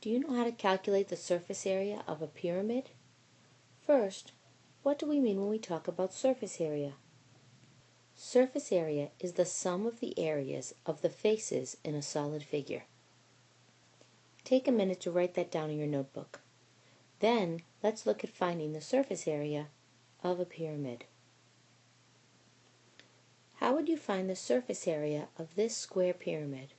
Do you know how to calculate the surface area of a pyramid? First, what do we mean when we talk about surface area? Surface area is the sum of the areas of the faces in a solid figure. Take a minute to write that down in your notebook. Then, let's look at finding the surface area of a pyramid. How would you find the surface area of this square pyramid?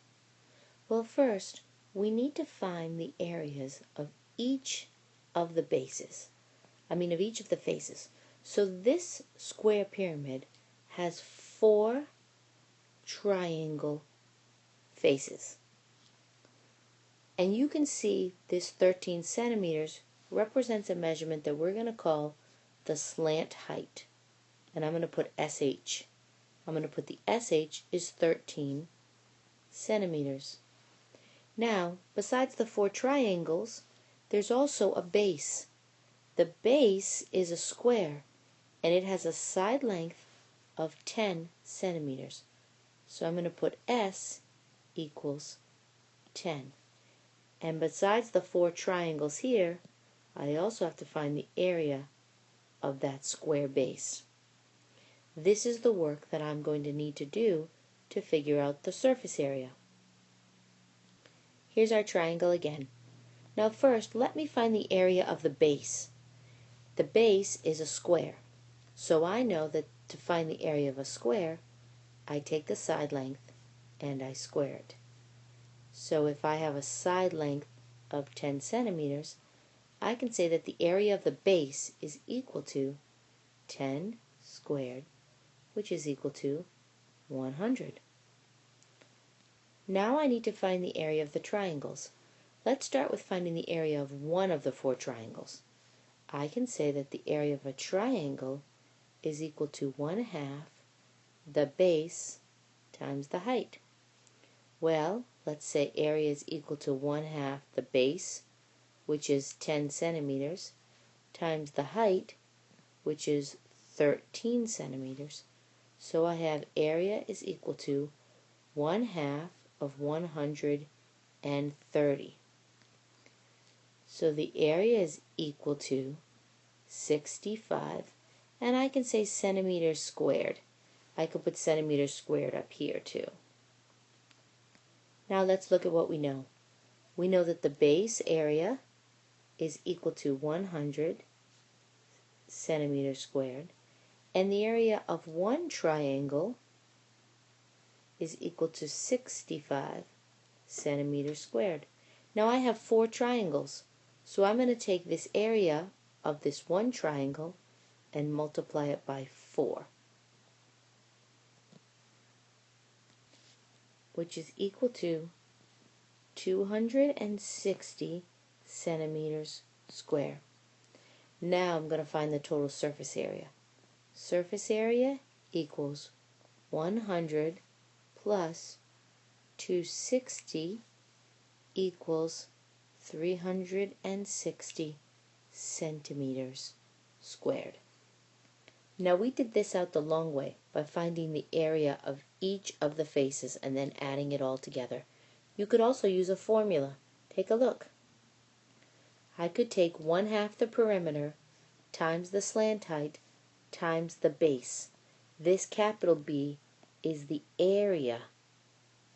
Well, first, we need to find the areas of each of the bases. Of each of the faces. So this square pyramid has 4 triangle faces. And you can see this 13 centimeters represents a measurement that we're going to call the slant height. And I'm going to put SH. I'm going to put the SH is 13 centimeters. Now, besides the 4 triangles, there's also a base. The base is a square, and it has a side length of 10 centimeters. So I'm going to put S equals 10. And besides the 4 triangles here, I also have to find the area of that square base. This is the work that I'm going to need to do to figure out the surface area. Here's our triangle again. Now first, let me find the area of the base. The base is a square, so I know that to find the area of a square, I take the side length and I square it. So if I have a side length of 10 centimeters, I can say that the area of the base is equal to 10 squared, which is equal to 100. Now I need to find the area of the triangles. Let's start with finding the area of one of the 4 triangles. I can say that the area of a triangle is equal to 1/2 the base times the height. Well, let's say area is equal to 1/2 the base, which is 10 centimeters, times the height, which is 13 centimeters. So I have area is equal to 1/2 of 130. So the area is equal to 65, and I can say centimeters squared. I could put centimeters squared up here too. Now let's look at what we know. We know that the base area is equal to 100 centimeters squared, and the area of one triangle is equal to 65 centimeters squared. Now I have 4 triangles, so I'm going to take this area of this one triangle and multiply it by 4, which is equal to 260 centimeters square. Now I'm going to find the total surface area. Surface area equals 100 plus 260 equals 360 centimeters squared. Now we did this out the long way by finding the area of each of the faces and then adding it all together. You could also use a formula. Take a look. I could take 1/2 the perimeter times the slant height times the base. This capital B is the area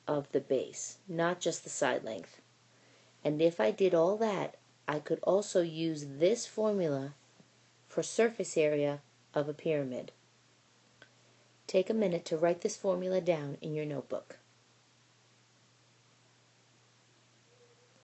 of the base, not just the side length. And if I did all that, I could also use this formula for surface area of a pyramid. Take a minute to write this formula down in your notebook.